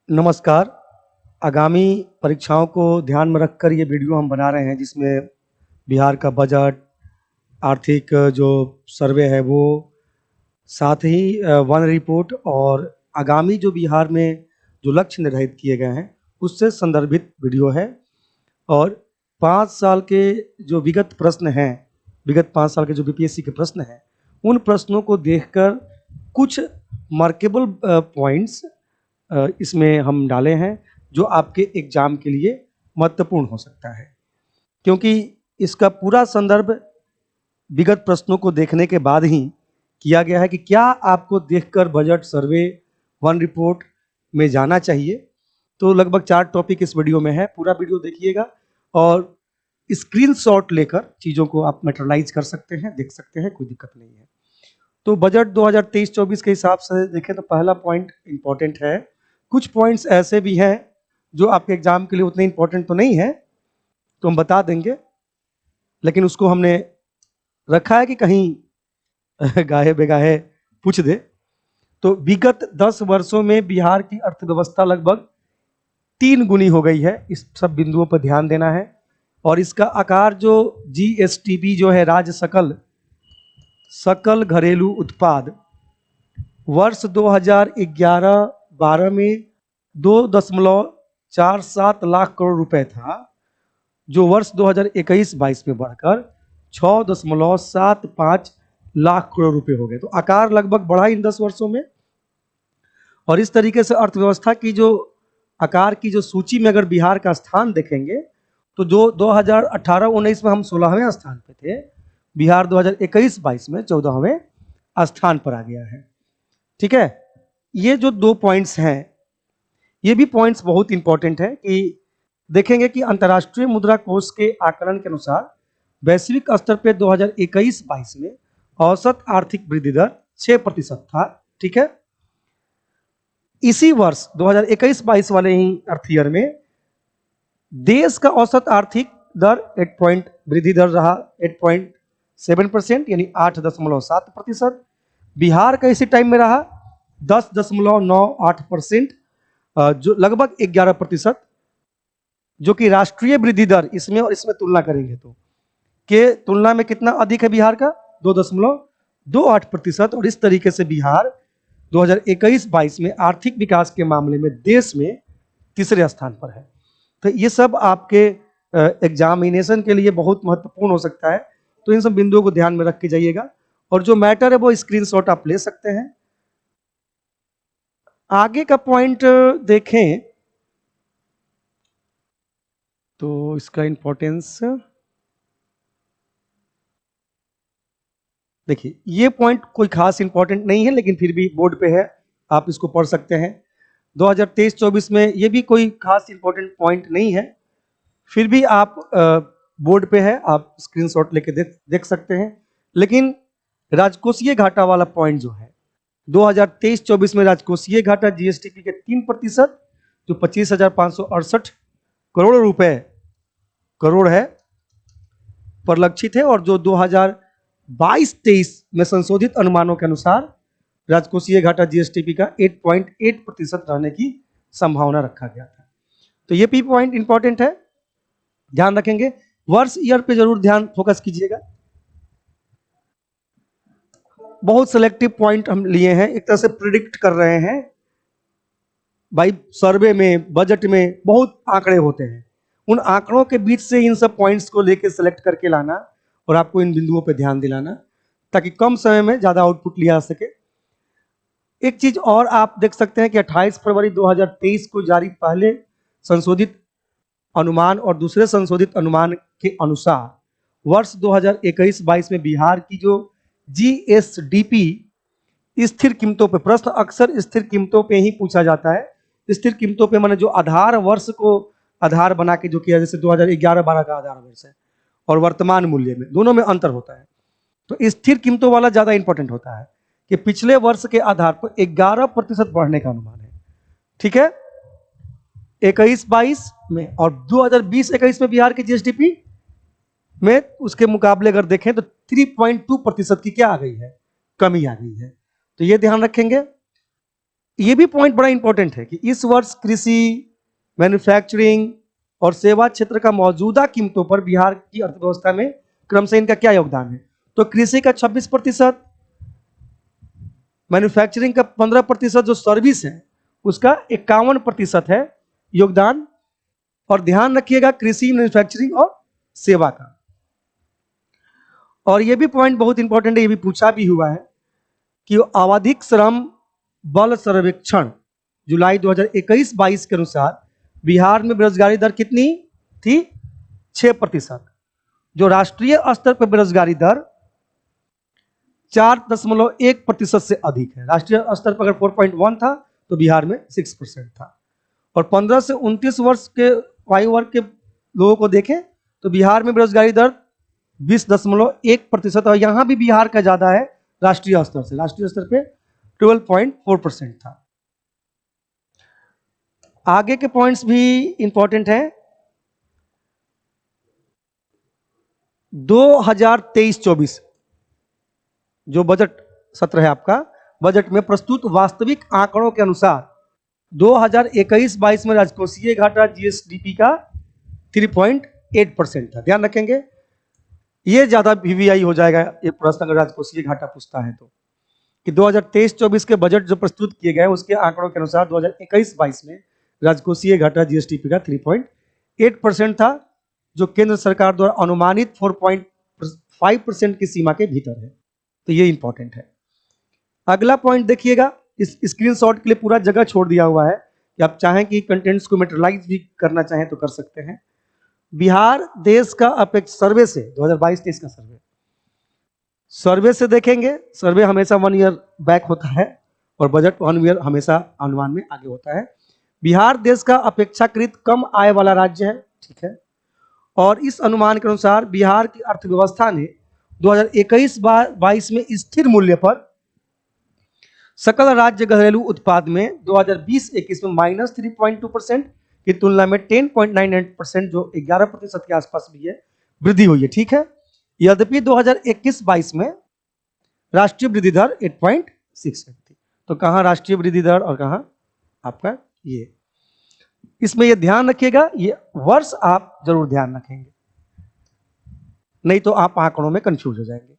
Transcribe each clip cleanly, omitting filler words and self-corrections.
नमस्कार। आगामी परीक्षाओं को ध्यान में रखकर ये वीडियो हम बना रहे हैं जिसमें बिहार का बजट, आर्थिक जो सर्वे है वो, साथ ही वन रिपोर्ट और आगामी जो बिहार में जो लक्ष्य निर्धारित किए गए हैं उससे संदर्भित वीडियो है। और 5 साल के जो विगत प्रश्न हैं, विगत 5 साल के जो बीपीएससी के प्रश्न हैं, उन प्रश्नों को देखकर कुछ मार्केबल पॉइंट्स इसमें हम डाले हैं जो आपके एग्जाम के लिए महत्वपूर्ण हो सकता है, क्योंकि इसका पूरा संदर्भ विगत प्रश्नों को देखने के बाद ही किया गया है कि क्या आपको देखकर बजट, सर्वे, वन रिपोर्ट में जाना चाहिए। तो लगभग 4 टॉपिक इस वीडियो में है, पूरा वीडियो देखिएगा और स्क्रीनशॉट लेकर चीज़ों को आप मैटेरियलाइज कर सकते हैं, देख सकते हैं, कोई दिक्कत नहीं है। तो बजट 2023-24 के हिसाब से देखें तो पहला पॉइंट इंपॉर्टेंट है। कुछ पॉइंट्स ऐसे भी हैं जो आपके एग्जाम के लिए उतने इंपॉर्टेंट तो नहीं है, तो हम बता देंगे, लेकिन उसको हमने रखा है कि कहीं गाहे बेगाहे पूछ दे। तो विगत 10 वर्षों में बिहार की अर्थव्यवस्था लगभग 3 गुनी हो गई है। इस सब बिंदुओं पर ध्यान देना है। और इसका आकार जो जीएसटीपी जो है, राज्य सकल घरेलू उत्पाद, वर्ष 2011-12 में 2.47 लाख करोड़ रुपए था, जो वर्ष 2021-22 में बढ़कर 6.75 लाख करोड़ रुपए हो गए। तो आकार लगभग बढ़ा इन 10 वर्षों में। और इस तरीके से अर्थव्यवस्था की जो आकार की जो सूची में अगर बिहार का स्थान देखेंगे तो जो 2018-19 में हम 16वें स्थान पे थे, बिहार 2021-22 में 14वें स्थान पर आ गया है। ठीक है, ये जो 2 पॉइंट्स हैं, ये भी पॉइंट्स बहुत इंपॉर्टेंट है कि देखेंगे कि अंतर्राष्ट्रीय मुद्रा कोष के आकलन के अनुसार वैश्विक स्तर पे 2021-22 में औसत आर्थिक वृद्धि दर 6% था। ठीक है, इसी वर्ष 2021-22 वाले ही अर्थ ईयर में देश का औसत आर्थिक दर 8 पॉइंट वृद्धि दर रहा 8.7%, यानी 8.7%। बिहार का इसी टाइम में रहा 10.98%, जो लगभग 11%, जो कि राष्ट्रीय वृद्धि दर इसमें और इसमें तुलना करेंगे तो के तुलना में कितना अधिक है बिहार का, 2.28%। और इस तरीके से बिहार 2021-22 में आर्थिक विकास के मामले में देश में तीसरे स्थान पर है। तो ये सब आपके एग्जामिनेशन के लिए बहुत महत्वपूर्ण हो सकता है, तो इन सब बिंदुओं को ध्यान में रख के जाइएगा। और जो मैटर है वो स्क्रीनशॉट आप ले सकते हैं। आगे का पॉइंट देखें तो इसका इंपॉर्टेंस देखिए, ये पॉइंट कोई खास इंपॉर्टेंट नहीं है, लेकिन फिर भी बोर्ड पे है, आप इसको पढ़ सकते हैं। 2023-24 में ये भी कोई खास इंपॉर्टेंट पॉइंट नहीं है, फिर भी आप बोर्ड पे है, आप स्क्रीनशॉट लेके देख सकते हैं। लेकिन राजकोषीय घाटा वाला पॉइंट जो है, 2023-24 में राजकोषीय घाटा जीएसटीपी के 3%, जो 25,568 करोड़ रुपए करोड़ है, परिलक्षित है। और जो 2022-23 में संशोधित अनुमानों के अनुसार राजकोषीय घाटा जीएसटीपी का 8.8% रहने की संभावना रखा गया था। तो ये भी पॉइंट इंपॉर्टेंट है, ध्यान रखेंगे। वर्ष ईयर पे जरूर ध्यान फोकस कीजिएगा। बहुत सिलेक्टिव पॉइंट हम लिए हैं, एक तरह से प्रिडिक्ट कर रहे हैं भाई। सर्वे में, बजट में बहुत आंकड़े होते हैं, उन आंकड़ों के बीच से इन सब पॉइंट्स को लेकर सिलेक्ट करके लाना और आपको इन बिंदुओं पे ध्यान दिलाना, ताकि कम समय में ज्यादा आउटपुट लिया जा सके। एक चीज और आप देख सकते हैं कि 28 फरवरी 2023 को जारी पहले संशोधित अनुमान और दूसरे संशोधित अनुमान के अनुसार वर्ष 2021-22 में बिहार की जो जीएसडीपी स्थिर कीमतों पे, प्रश्न अक्सर स्थिर कीमतों पे ही पूछा जाता है। स्थिर कीमतों पे माने जो आधार वर्ष को आधार बना के जो किया, जैसे 2011-12 का आधार वर्ष है और वर्तमान मूल्य में दोनों में अंतर होता है। तो स्थिर कीमतों वाला ज्यादा इंपॉर्टेंट होता है कि पिछले वर्ष के आधार पर 11% बढ़ने का अनुमान है। ठीक है, 21-22 में और 2020-21 में बिहार की जीएसडीपी में उसके मुकाबले अगर देखें तो 3.2% की क्या आ गई है, कमी आ गई है। तो ये ध्यान रखेंगे। ये भी पॉइंट बड़ा इंपॉर्टेंट है कि इस वर्ष कृषि, मैन्युफैक्चरिंग और सेवा क्षेत्र का मौजूदा कीमतों पर बिहार की अर्थव्यवस्था में क्रमशः इनका क्या योगदान है। तो कृषि का 26%, मैन्युफैक्चरिंग का 15%, जो सर्विस है उसका 51% है योगदान। और ध्यान रखिएगा कृषि, मैन्युफैक्चरिंग और सेवा का। और ये भी पॉइंट बहुत इंपॉर्टेंट है, ये भी पूछा भी हुआ है कि आवधिक श्रम बल सर्वेक्षण जुलाई 2021-22 के अनुसार बिहार में बेरोजगारी दर कितनी थी? 6%। जो राष्ट्रीय स्तर पर बेरोजगारी दर 4.1% से अधिक है। राष्ट्रीय स्तर पर अगर 4.1 था तो बिहार में 6% था। और 15 से 29 वर्ष के आयु वर्ग के लोगों को देखें तो बिहार में बेरोजगारी दर 20.1%, और यहां भी बिहार का ज्यादा है राष्ट्रीय स्तर से। राष्ट्रीय स्तर पे 12.4% था। आगे के पॉइंट्स भी इंपॉर्टेंट हैं। 2023-24 जो बजट सत्र है आपका, बजट में प्रस्तुत वास्तविक आंकड़ों के अनुसार 2021-22 में राजकोषीय घाटा जीएसडीपी का 3.8% था। ध्यान रखेंगे, ये ज्यादा वीवीआई हो जाएगा ये प्रश्न अगर राजकोषीय घाटा पूछता है तो, कि 2023-24 के बजट जो प्रस्तुत किए गए उसके आंकड़ों के अनुसार 2021-22 में राजकोषीय घाटा जीएसडीपी का 3.8% था, जो केंद्र सरकार द्वारा अनुमानित 4.5% की सीमा के भीतर है। तो ये इंपॉर्टेंट है। अगला पॉइंट देखिएगा, इस स्क्रीनशॉट के लिए पूरा जगह छोड़ दिया हुआ है कि आप चाहें कि कंटेंट्स को मेटेरियलाइज भी करना चाहें तो कर सकते हैं। बिहार देश का अपेक्ष सर्वे से 2022-23 का सर्वे से देखेंगे। सर्वे हमेशा 1 ईयर बैक होता है और बजट 1 ईयर हमेशा अनुमान में आगे होता है। बिहार देश का अपेक्षाकृत कम आय वाला राज्य है, ठीक है। और इस अनुमान के अनुसार बिहार की अर्थव्यवस्था ने 2021-22 में स्थिर मूल्य पर सकल राज्य घरेलू उत्पाद में 2020-21 में -3.2% की तुलना में 10.98%, जो 11% के आसपास भी है, वृद्धि हुई है, ठीक है। यद्यपि 2021-22 में राष्ट्रीय वृद्धि दर 8.68 थी। तो कहां राष्ट्रीय वृद्धि दर और कहां आपका ये, इसमें ये ध्यान रखिएगा, ये वर्ष आप जरूर ध्यान रखेंगे, नहीं तो आप आंकड़ों में कंफ्यूज हो जाएंगे।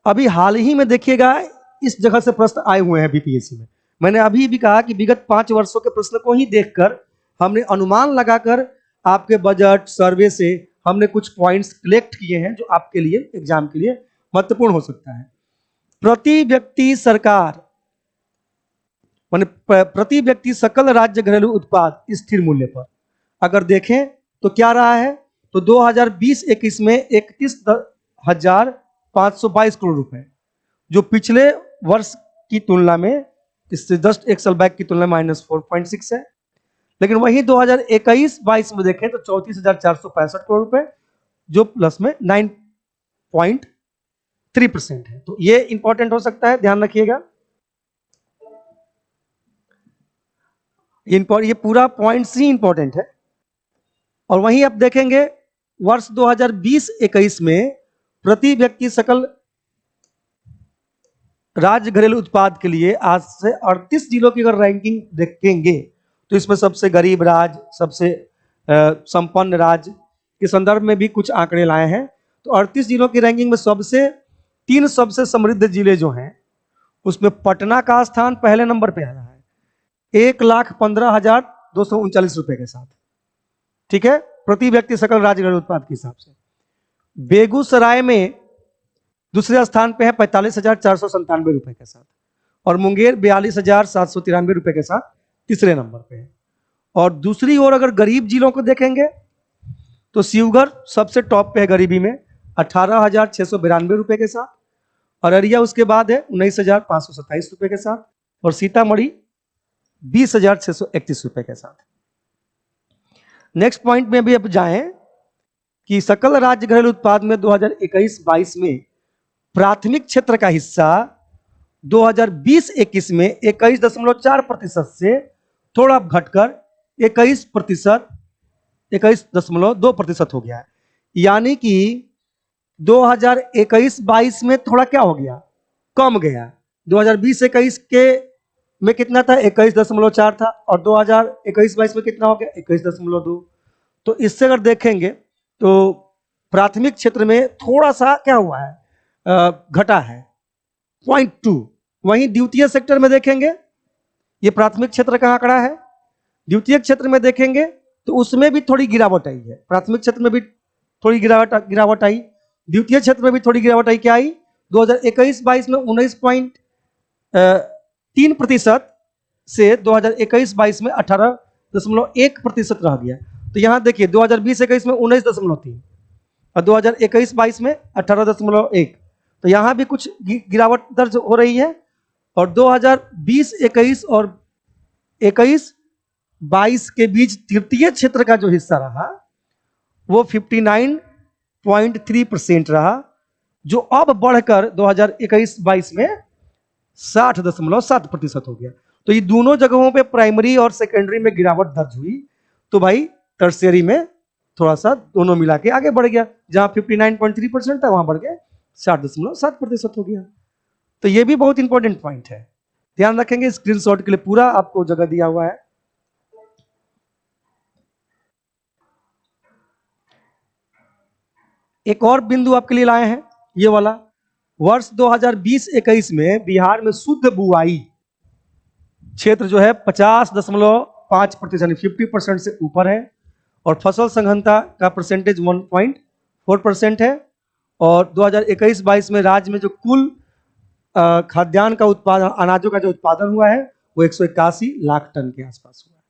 अभी हाल ही में देखिएगा इस जगह से प्रश्न आए हुए हैं बीपीएससी में। मैंने अभी भी कहा कि विगत 5 वर्षों के प्रश्न को ही देखकर हमने अनुमान लगाकर आपके बजट सर्वे से हमने कुछ पॉइंट्स कलेक्ट किए हैं जो आपके लिए एग्जाम के लिए महत्वपूर्ण हो सकता है। प्रति व्यक्ति सरकार माने प्रति व्यक्ति सकल राज्य घरेलू उत्पाद स्थिर मूल्य पर अगर देखें तो क्या रहा है, तो 2020-21 में 31,522 करोड़ रुपए, जो पिछले वर्ष की तुलना में, इससे जस्ट एक साल बैक की तुलना में -4.6 है। लेकिन वहीं 2021-22 में देखें तो 34,465 करोड़ रुपए, जो प्लस में 9.3% है। तो ये इंपॉर्टेंट हो सकता है, ध्यान रखिएगा। ये पूरा पॉइंट्स ही इंपॉर्टेंट है। और वहीं आप देखेंगे वर्ष 2020-21 में प्रति व्यक्ति सकल राज्य घरेलू उत्पाद के लिए आज से 38 जिलों की अगर रैंकिंग देखेंगे तो इसमें सबसे गरीब राज्य, सबसे संपन्न राज्य के संदर्भ में भी कुछ आंकड़े लाए हैं। तो 38 जिलों की रैंकिंग में तीन सबसे समृद्ध जिले जो हैं उसमें पटना का स्थान पहले नंबर पे आया है 1,15,239 रुपए के साथ, ठीक है, प्रति व्यक्ति सकल राज्य घरेलू उत्पाद के हिसाब से। बेगूसराय में दूसरे स्थान पे है 45,497 रुपए के साथ, और मुंगेर 42,793 रुपए के साथ तीसरे नंबर पे है। और दूसरी ओर अगर गरीब जिलों को देखेंगे तो शिवगढ़ सबसे टॉप पे है गरीबी में 18,692 रुपए के साथ, अररिया उसके बाद है 19,527 रुपए के साथ, और सीतामढ़ी 20,631 रुपए के साथ। नेक्स्ट पॉइंट में भी अब जाएं कि सकल राज्य घरेलू उत्पाद में 2021-22 में प्राथमिक क्षेत्र का हिस्सा 2020-21 में 21.4% से थोड़ा घटकर 21.2% हो गया है। यानी कि 2021-22 में थोड़ा क्या हो गया, कम गया, 2020-21 के में कितना था? 21.4 था, और 2021-22 में कितना हो गया? 21.2। तो इससे अगर देखेंगे तो प्राथमिक क्षेत्र में थोड़ा सा क्या हुआ है, घटा है 0.2। वहीं द्वितीय सेक्टर में देखेंगे, ये प्राथमिक क्षेत्र का आंकड़ा है, द्वितीय क्षेत्र में देखेंगे तो उसमें भी थोड़ी गिरावट आई है। प्राथमिक क्षेत्र में भी थोड़ी गिरावट आई, द्वितीय क्षेत्र में भी थोड़ी गिरावट आई। क्या आई? 2021-22 में 19.3% से 2021-22 में 18.1% रह गया। तो यहाँ देखिए 2020-21 में 19.3 और 2021-22 में 18.1, तो यहाँ भी कुछ गिरावट दर्ज हो रही है। और 2020-21 और 21-22 के बीच तृतीय क्षेत्र का जो हिस्सा रहा वो 59.3% रहा, जो अब बढ़कर 2021-22 में 60.7% हो गया। तो ये दोनों जगहों पे प्राइमरी और सेकेंडरी में गिरावट दर्ज हुई, तो भाई टर्शियरी में थोड़ा सा दोनों मिला के आगे बढ़ गया। जहां 59.3% था वहां बढ़ गया 60.7% हो गया। तो ये भी बहुत इंपॉर्टेंट पॉइंट है, ध्यान रखेंगे। स्क्रीनशॉट के लिए पूरा आपको जगह दिया हुआ है। एक और बिंदु आपके लिए लाए हैं, ये वाला। वर्ष 2020-21 में बिहार में शुद्ध बुआई क्षेत्र जो है 50.5% यानी 50% से ऊपर है, और फसल संघनता का परसेंटेज 1.4% है। और 2021-22 में राज्य में जो कुल खाद्यान्न का उत्पादन, अनाजों का जो उत्पादन हुआ है वो 181 लाख टन के आसपास हुआ है।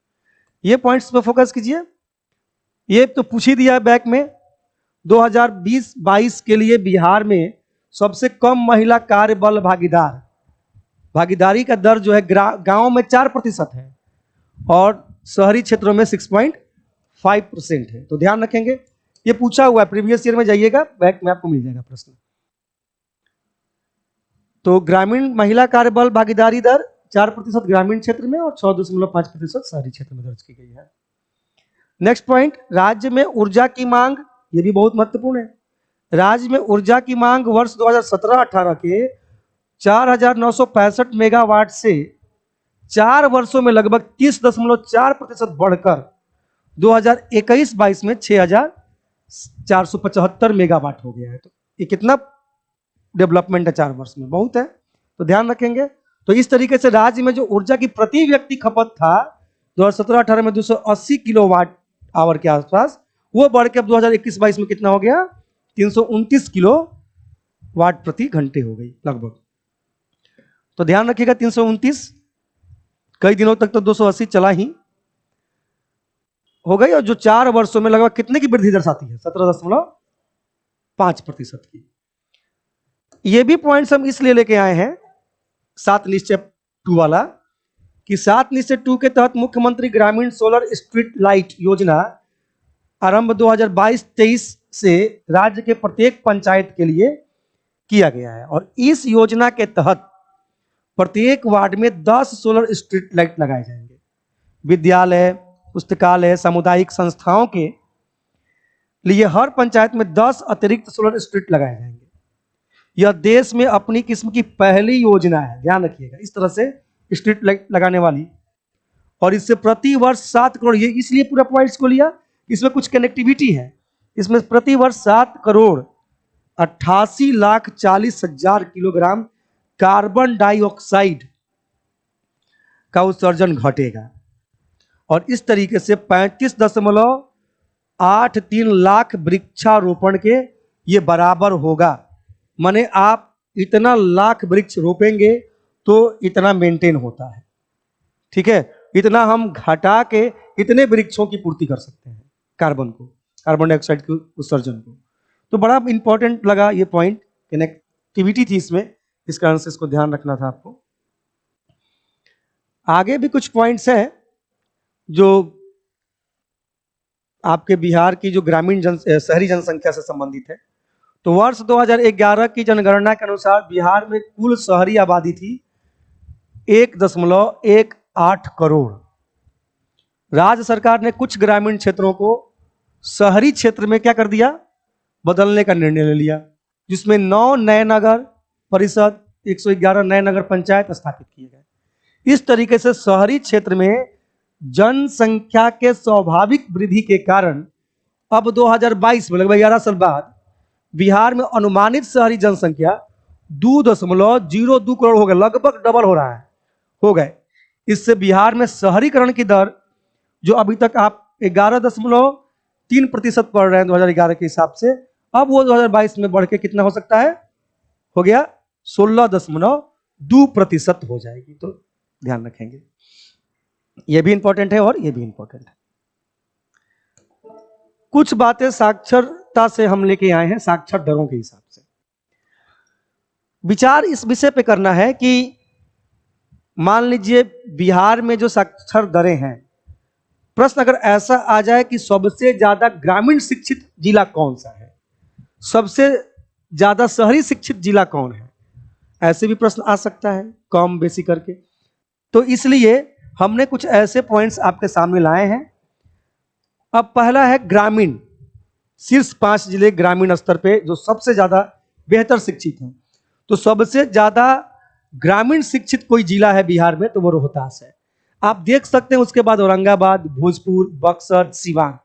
ये पॉइंट्स पे फोकस कीजिए। ये तो पूछ ही दिया है बैक में। 2020-22 के लिए बिहार में सबसे कम महिला कार्यबल भागीदारी का दर जो है गांव में 4% है और शहरी क्षेत्रों में 6.5% है। तो ध्यान रखेंगे, ये पूछा हुआ है, प्रीवियस ईयर में जाइएगा, बैक में आपको मिल जाएगा प्रश्न। तो ग्रामीण महिला कार्यबल भागीदारी दर 4% ग्रामीण क्षेत्र में और 6.5% शहरी क्षेत्र में दर्ज की गई है। नेक्स्ट पॉइंट, राज्य में ऊर्जा की मांग, ये भी बहुत महत्वपूर्ण है। राज्य में ऊर्जा की मांग वर्ष 2017-18 के 4,965 मेगावाट से 4 वर्षों में लगभग 30.4% बढ़कर 2021-22 में 6,475 मेगावाट हो गया है। तो ये कितना डेवलपमेंट है 4 वर्ष में, बहुत है। तो ध्यान रखेंगे। तो इस तरीके से राज्य में जो ऊर्जा की प्रति व्यक्ति खपत था 2017-18 में 280 किलोवाट आवर के आसपास, वो बढ़ के अब 2021-22 में कितना हो गया? 329 किलोवाट प्रति घंटे हो गई लगभग। तो ध्यान रखिएगा 329, कई दिनों तक तो 280 चला ही हो गई, और जो 4 वर्षों में लगभग कितने की वृद्धि दर्शाती है? 17.5% की। ये भी पॉइंट्स हम इसलिए लेके आए हैं 7 निश्चय 2 वाला, कि 7 निश्चय 2 के तहत मुख्यमंत्री ग्रामीण सोलर स्ट्रीट लाइट योजना आरंभ 2022-23 से राज्य के प्रत्येक पंचायत के लिए किया गया है, और इस योजना के तहत प्रत्येक वार्ड में 10 सोलर स्ट्रीट लाइट लगाए जाएंगे। विद्यालय, पुस्तकालय, सामुदायिक संस्थाओं के लिए हर पंचायत में 10 अतिरिक्त सोलर स्ट्रीट लगाए जाएंगे। यह देश में अपनी किस्म की पहली योजना है, ध्यान रखिएगा, इस तरह से स्ट्रीट लाइट लगाने वाली। और इससे प्रति वर्ष 7 करोड़, ये इसलिए पूरा पॉइंट्स को लिया, इसमें कुछ कनेक्टिविटी है। इसमें प्रति वर्ष 7,88,40,000 किलोग्राम कार्बन डाइऑक्साइड का उत्सर्जन घटेगा, और इस तरीके से 35.83 लाख वृक्षारोपण के ये बराबर होगा। माने आप इतना लाख वृक्ष रोपेंगे तो इतना मेंटेन होता है, ठीक है। इतना हम घटा के इतने वृक्षों की पूर्ति कर सकते हैं, कार्बन डाइऑक्साइड के उत्सर्जन को। तो बड़ा इंपॉर्टेंट लगा ये पॉइंट, कनेक्टिविटी थी इसमें, इस कारण से इसको ध्यान रखना था आपको। आगे भी कुछ पॉइंट्स हैं जो आपके बिहार की जो ग्रामीण शहरी जनसंख्या से संबंधित है। तो वर्ष 2011 की जनगणना के अनुसार बिहार में कुल शहरी आबादी थी 1.18 करोड़। राज्य सरकार ने कुछ ग्रामीण क्षेत्रों को शहरी क्षेत्र में क्या कर दिया? बदलने का निर्णय ले लिया, जिसमें 9 नए नगर परिषद, 111 नए नगर पंचायत स्थापित किए गए। इस तरीके से शहरी क्षेत्र में जनसंख्या के स्वाभाविक वृद्धि के कारण अब 2022 में लगभग 11 साल बाद बिहार में अनुमानित शहरी जनसंख्या 2.02 करोड़ हो गए, लगभग डबल हो रहा है, हो गए। इससे बिहार में शहरीकरण की दर जो अभी तक आप 11.3% पढ़ रहे हैं 2011 के हिसाब से, अब वो 2022 में बढ़ के कितना हो सकता है, हो गया 16.2% हो जाएगी। तो ध्यान रखेंगे, ये भी इंपॉर्टेंट है और ये भी इंपॉर्टेंट है। कुछ बातें साक्षरता से हम लेके आए हैं, साक्षर दरों के हिसाब से विचार इस विषय पे करना है कि मान लीजिए बिहार में जो साक्षर दरें हैं, प्रश्न अगर ऐसा आ जाए कि सबसे ज्यादा ग्रामीण शिक्षित जिला कौन सा है, सबसे ज्यादा शहरी शिक्षित जिला कौन है, ऐसे भी प्रश्न आ सकता है कम बेसी करके। तो इसलिए हमने कुछ ऐसे पॉइंट्स आपके सामने लाए हैं। अब पहला है ग्रामीण, शीर्ष 5 जिले ग्रामीण स्तर पे जो सबसे ज्यादा बेहतर शिक्षित हैं। तो सबसे ज्यादा ग्रामीण शिक्षित कोई जिला है बिहार में तो वो रोहतास है। आप देख सकते हैं, उसके बाद औरंगाबाद, भोजपुर, बक्सर, सिवान,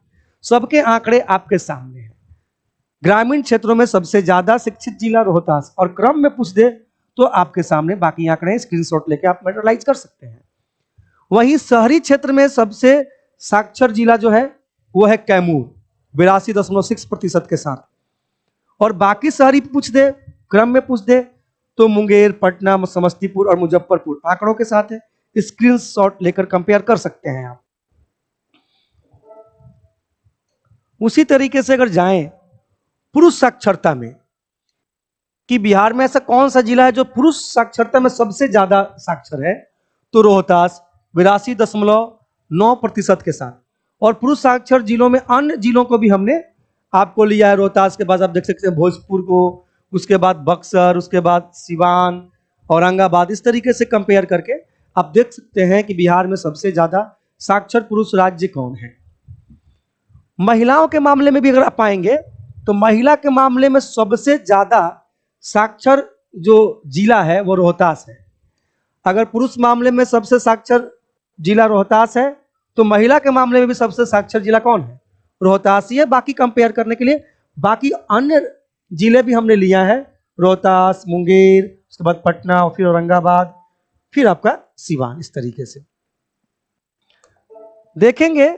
सबके आंकड़े आपके सामने हैं। ग्रामीण क्षेत्रों में सबसे ज्यादा शिक्षित जिला रोहतास, और क्रम में पूछ दे तो आपके सामने बाकी आंकड़े स्क्रीनशॉट लेके आप मेमोराइज कर सकते हैं। वहीं शहरी क्षेत्र में सबसे साक्षर जिला जो है वो है कैमूर 82.6% के साथ, और बाकी शहरी पूछ दे, क्रम में पूछ दे तो मुंगेर, पटना, समस्तीपुर और मुजफ्फरपुर आंकड़ों के साथ है। स्क्रीनशॉट लेकर कंपेयर कर सकते हैं आप। उसी तरीके से अगर जाएं पुरुष साक्षरता में कि बिहार में ऐसा कौन सा जिला है जो पुरुष साक्षरता में सबसे ज्यादा साक्षर है, तो रोहतास 82.9% के साथ। और पुरुष साक्षर जिलों में अन्य जिलों को भी हमने आपको लिया है। रोहतास के बाद आप देख सकते हैं भोजपुर को, उसके बाद बक्सर, उसके बाद सिवान, औरंगाबाद, इस तरीके से कंपेयर करके आप देख सकते हैं कि बिहार में सबसे ज्यादा साक्षर पुरुष राज्य कौन है। महिलाओं के मामले में भी अगर आप आएंगे तो महिला के मामले में सबसे ज्यादा साक्षर जो जिला है वो रोहतास है। अगर पुरुष मामले में सबसे साक्षर जिला रोहतास है तो महिला के मामले में भी सबसे साक्षर जिला कौन है, रोहतास ही है। बाकी कंपेयर करने के लिए बाकी अन्य जिले भी हमने लिया है, रोहतास, मुंगेर, उसके बाद पटना और फिर औरंगाबाद, फिर आपका सिवान। इस तरीके से देखेंगे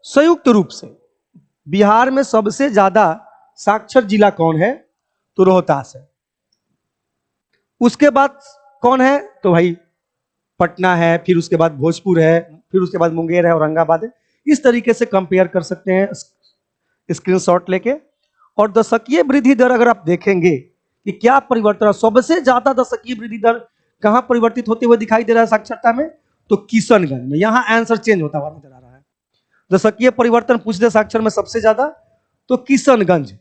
संयुक्त रूप से बिहार में सबसे ज्यादा साक्षर जिला कौन है, तो रोहतास है। उसके बाद कौन है, तो भाई पटना है, फिर उसके बाद भोजपुर है, फिर उसके बाद मुंगेर है, औरंगाबाद है। इस तरीके से कंपेयर कर सकते हैं स्क्रीनशॉट लेके। और दशकीय वृद्धि दर अगर आप देखेंगे कि क्या परिवर्तन, सबसे ज्यादा दशकीय वृद्धि दर कहां परिवर्तित होते हुए दिखाई दे रहा है साक्षरता में, तो किशनगंज में। यहां आंसर चेंज होता हुआ नजर आ रहा है। दशकीय परिवर्तन पूछ दे साक्षर में सबसे ज्यादा तो किशनगंज।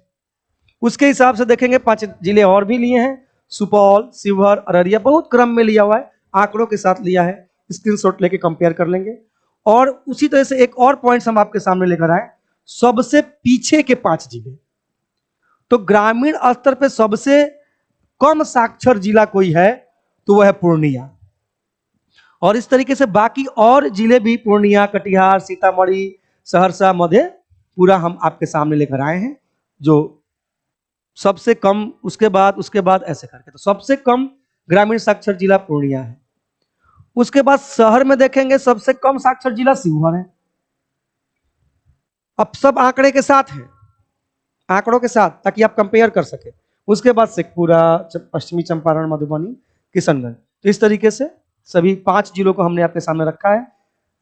उसके हिसाब से देखेंगे 5 जिले और भी लिए हैं, सुपौल, शिवहर, अररिया, बहुत क्रम में लिया हुआ है, आंकड़ों के साथ लिया है। स्क्रीनशॉट लेके कंपेयर कर लेंगे। और उसी तरह से एक और पॉइंट हम आपके सामने लेकर आए, सबसे पीछे के 5 जिले। तो ग्रामीण स्तर पे सबसे कम साक्षर जिला कोई है तो वह है पूर्णिया। और इस तरीके से बाकी और जिले भी, पूर्णिया, कटिहार, सीतामढ़ी, सहरसा, मधेपुरा, हम आपके सामने लेकर आए हैं जो सबसे कम, उसके बाद ऐसे करके। तो सबसे कम ग्रामीण साक्षर जिला पूर्णिया है। उसके बाद शहर में देखेंगे सबसे कम साक्षर जिला शिवहर है। अब सब आंकड़े के साथ है, आंकड़ों के साथ, ताकि आप कंपेयर कर सके। उसके बाद शेखपुरा, पश्चिमी चंपारण, मधुबनी, किशनगंज। तो इस तरीके से सभी 5 जिलों को हमने आपके सामने रखा है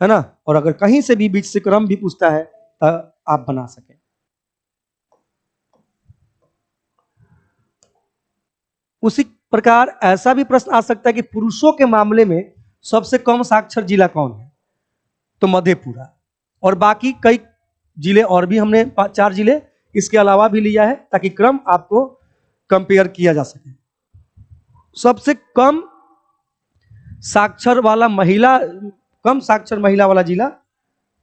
ना। और अगर कहीं से भी बीच से क्रम भी पूछता है तो आप बना सके। उसी प्रकार ऐसा भी प्रश्न आ सकता है कि पुरुषों के मामले में सबसे कम साक्षर जिला कौन है, तो मधेपुरा। और बाकी कई जिले और भी हमने 4 जिले इसके अलावा भी लिया है, ताकि क्रम आपको कंपेयर किया जा सके। सबसे कम साक्षर वाला महिला, कम साक्षर महिला वाला जिला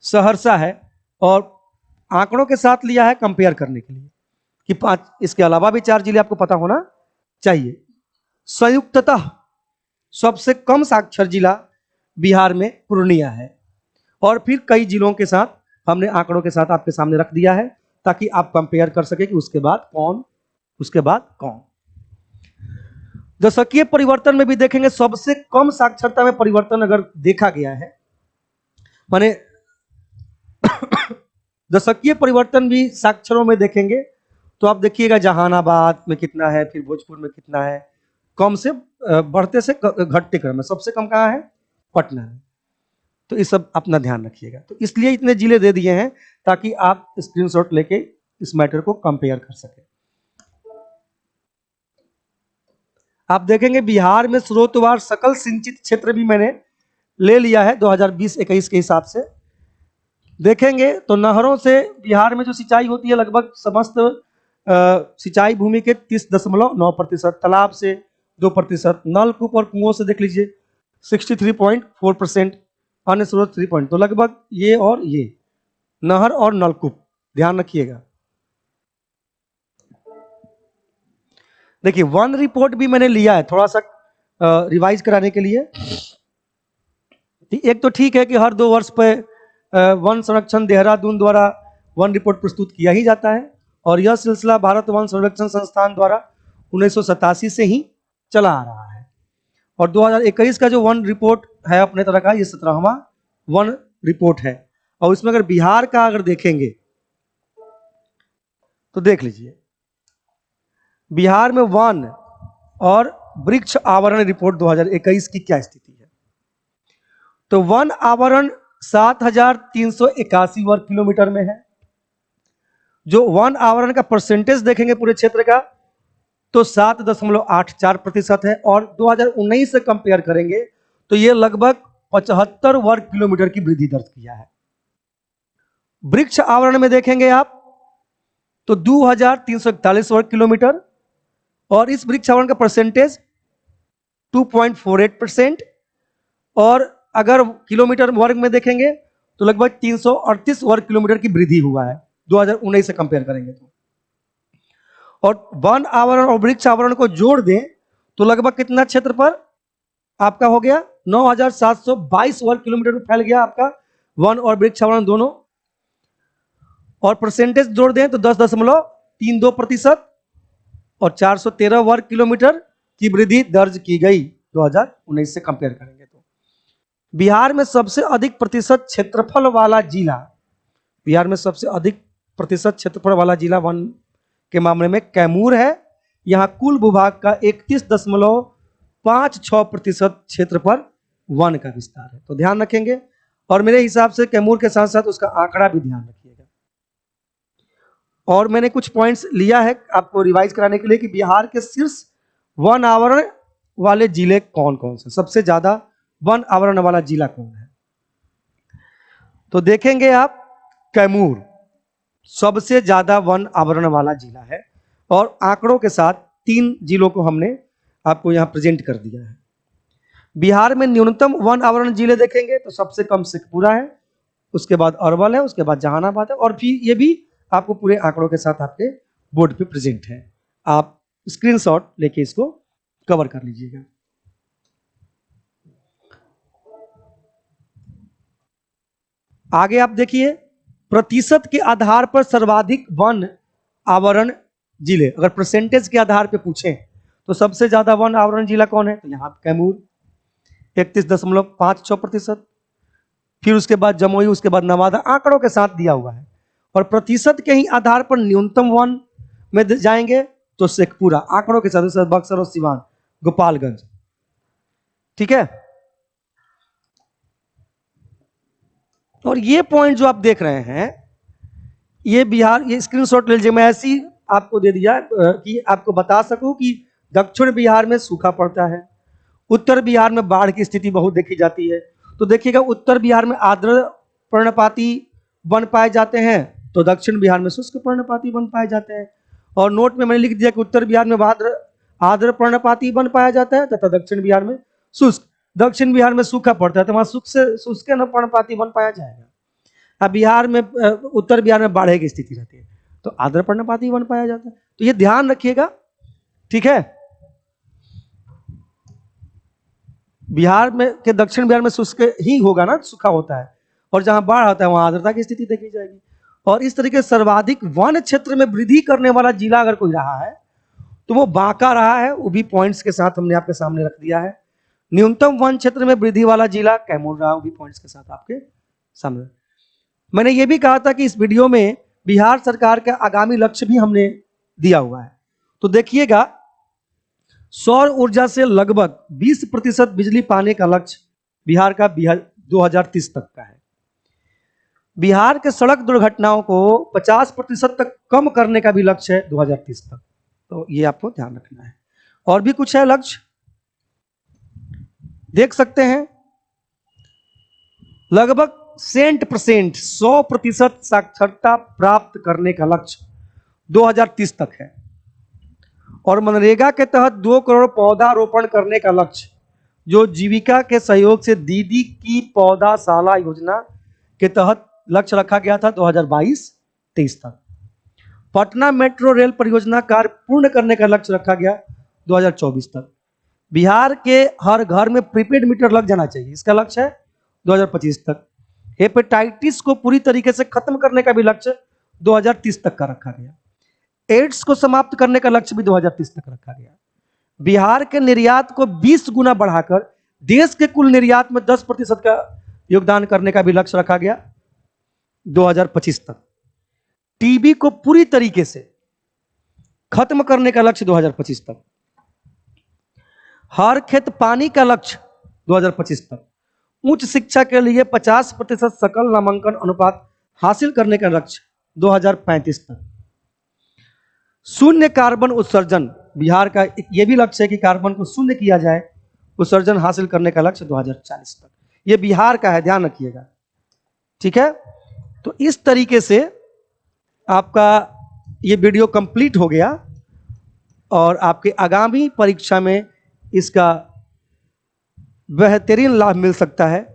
सहरसा है, और आंकड़ों के साथ लिया है कंपेयर करने के लिए कि 5, इसके अलावा भी 4 जिले आपको पता होना चाहिए। संयुक्ततः सबसे कम साक्षर जिला बिहार में पूर्णिया है। और फिर कई जिलों के साथ हमने आंकड़ों के साथ आपके सामने रख दिया है ताकि आप कंपेयर कर सके कि उसके बाद कौन। दशकीय परिवर्तन में भी देखेंगे सबसे कम साक्षरता में परिवर्तन अगर देखा गया है, माने दशकीय परिवर्तन भी साक्षरों में देखेंगे तो आप देखिएगा जहानाबाद में कितना है, फिर भोजपुर में कितना है, कम से बढ़ते से घटते क्रम में सबसे कम कहाँ है, पटना है। तो ये सब अपना ध्यान रखिएगा। तो इसलिए इतने जिले दे दिए हैं ताकि आप स्क्रीनशॉट लेके इस मैटर को कंपेयर कर सके। आप देखेंगे बिहार में स्रोतवार सकल सिंचित क्षेत्र भी मैंने ले लिया है 2020-21 के हिसाब से। देखेंगे तो नहरों से बिहार में जो सिंचाई होती है लगभग समस्त सिंचाई भूमि के 30.9%, तालाब से 2%, नलकूप और कुओं से देख लीजिए 63.4%, अन्य स्रोत 3 तो लगभग ये और ये नहर और नलकूप ध्यान रखिएगा। देखिए वन रिपोर्ट भी मैंने लिया है थोड़ा सा रिवाइज कराने के लिए। एक तो ठीक है कि हर 2 वर्ष पे वन संरक्षण देहरादून द्वारा वन रिपोर्ट प्रस्तुत किया ही जाता है और यह सिलसिला भारत वन संरक्षण संस्थान द्वारा 1987 से ही चला आ रहा है। और 2021 का जो वन रिपोर्ट है अपने तरह का ये 17वां वन रिपोर्ट है। और इसमें अगर बिहार का अगर देखेंगे तो देख लीजिए बिहार में वन और वृक्ष आवरण रिपोर्ट 2021 की क्या स्थिति है। तो वन आवरण 7,381 वर्ग किलोमीटर में है। जो वन आवरण का परसेंटेज देखेंगे पूरे क्षेत्र का तो 7.84% है और 2019 से कंपेयर करेंगे तो ये लगभग 75 वर्ग किलोमीटर की वृद्धि दर्ज किया है। वृक्ष आवरण में देखेंगे आप तो 2,341 वर्ग किलोमीटर और इस वृक्ष आवरण का परसेंटेज 2.48% और अगर किलोमीटर वर्ग में देखेंगे तो लगभग 338 वर्ग किलोमीटर की वृद्धि हुआ है 2019 से कंपेयर करेंगे तो। और वन आवरण और वृक्ष आवरण को जोड़ दें तो लगभग कितना क्षेत्र पर आपका हो गया 9,722 वर्ग किलोमीटर में फैल गया आपका वन और वृक्ष आवरण दोनों। और परसेंटेज जोड़ दें तो 10.32% और 413 वर्ग किलोमीटर की वृद्धि दर्ज की गई 2019 से कंपेयर करेंगे तो। बिहार में सबसे अधिक प्रतिशत क्षेत्रफल वाला जिला, बिहार में सबसे अधिक प्रतिशत क्षेत्रफल वाला जिला वन के मामले में कैमूर है। यहां कुल भूभाग का 31.56% क्षेत्र पर वन का विस्तार है। तो ध्यान रखेंगे और मेरे हिसाब से कैमूर के साथ साथ उसका आंकड़ा भी ध्यान रखिएगा। और मैंने कुछ पॉइंट्स लिया है आपको रिवाइज कराने के लिए कि बिहार के शीर्ष वन आवरण वाले जिले कौन कौन से, सबसे ज्यादा वन आवरण वाला जिला कौन है। तो देखेंगे आप कैमूर सबसे ज्यादा वन आवरण वाला जिला है और आंकड़ों के साथ 3 जिलों को हमने आपको यहां प्रेजेंट कर दिया है। बिहार में न्यूनतम वन आवरण जिले देखेंगे तो सबसे कम शेखपुरा है, उसके बाद अरवल है, उसके बाद जहानाबाद है और फिर ये भी आपको पूरे आंकड़ों के साथ आपके बोर्ड पे प्रेजेंट है। आप स्क्रीनशॉट लेके इसको कवर कर लीजिएगा। आगे आप देखिए प्रतिशत के आधार पर सर्वाधिक वन आवरण जिले, अगर परसेंटेज के आधार पर पूछें तो सबसे ज्यादा वन आवरण जिला कौन है, तो यहां कैमूर 31.56%, फिर उसके बाद जमुई, उसके बाद नवादा, आंकड़ों के साथ दिया हुआ है। और प्रतिशत के ही आधार पर न्यूनतम वन में जाएंगे तो शेखपुरा, आंकड़ों के साथ बक्सर और सिवान, गोपालगंज। ठीक है। और ये पॉइंट जो आप देख रहे हैं ये बिहार, ये स्क्रीनशॉट ले लीजिए, मैं ऐसी आपको दे दिया कि आपको बता सकूं कि दक्षिण बिहार में सूखा पड़ता है, उत्तर बिहार में बाढ़ की स्थिति बहुत देखी जाती है। तो देखिएगा उत्तर बिहार में आर्द्र पर्णपाती वन पाए जाते हैं तो दक्षिण बिहार में शुष्क पर्णपाती वन पाए जाते हैं। और नोट में मैंने लिख दिया कि उत्तर बिहार में आर्द्र पर्णपाती वन पाया जाता है तथा दक्षिण बिहार में शुष्क। दक्षिण बिहार में सूखा पड़ता है तो वहां शुष्क न पर्णपाती वन पाया जाएगा। अब बिहार में उत्तर बिहार में बाढ़ की स्थिति रहती है तो आर्द्र पर्णपाती वन पाया जाता है। तो ये ध्यान रखिएगा। ठीक है। बिहार में के दक्षिण बिहार में शुष्क ही होगा ना, सूखा होता है, और जहां बाढ़ आता है वहां आर्द्रता की स्थिति देखी जाएगी। और इस तरीके से सर्वाधिक वन क्षेत्र में वृद्धि करने वाला जिला अगर कोई रहा है तो वो बांका रहा है, वो भी पॉइंट्स के साथ हमने आपके सामने रख दिया है। न्यूनतम वन क्षेत्र में वृद्धि वाला जिला कैमूर रहा, वो भी पॉइंट्स के साथ आपके सामने। मैंने ये भी कहा था कि इस वीडियो में बिहार सरकार का आगामी लक्ष्य भी हमने दिया हुआ है, तो देखिएगा। सौर ऊर्जा से लगभग 20% बिजली पाने का लक्ष्य बिहार का 2030 तक का है। बिहार के सड़क दुर्घटनाओं को 50% तक कम करने का भी लक्ष्य है 2030 तक, तो ये आपको ध्यान रखना है। और भी कुछ है लक्ष्य, देख सकते हैं। लगभग 100% साक्षरता प्राप्त करने का लक्ष्य 2030 तक है। और मनरेगा के तहत 2 करोड़ पौधा रोपण करने का लक्ष्य, जो जीविका के सहयोग से दीदी की पौधाशाला योजना के तहत लक्ष्य रखा गया था 2022-23 तक। पटना मेट्रो रेल परियोजना कार्य पूर्ण करने का लक्ष्य रखा गया 2024 तक। बिहार के हर घर में प्रीपेड मीटर लग जाना चाहिए, इसका लक्ष्य है 2025 तक। हेपेटाइटिस को पूरी तरीके से खत्म करने का भी लक्ष्य 2030 तक का रखा गया। एड्स को समाप्त करने का लक्ष्य भी 2030 तक रखा गया। बिहार के निर्यात को 20 गुना बढ़ाकर देश के कुल निर्यात में 10% का योगदान करने का भी लक्ष्य रखा गया 2025 तक। टीबी को पूरी तरीके से खत्म करने का लक्ष्य 2025 तक। हर खेत पानी का लक्ष्य 2025 तक। उच्च शिक्षा के लिए 50% सकल नामांकन अनुपात हासिल करने का लक्ष्य 2035 तक। शून्य कार्बन उत्सर्जन, बिहार का यह भी लक्ष्य है कि कार्बन को शून्य किया जाए, उत्सर्जन हासिल करने का लक्ष्य 2040 तक। यह बिहार का है, ध्यान रखिएगा, ठीक है। तो इस तरीके से आपका ये वीडियो कंप्लीट हो गया और आपके आगामी परीक्षा में इसका बेहतरीन लाभ मिल सकता है।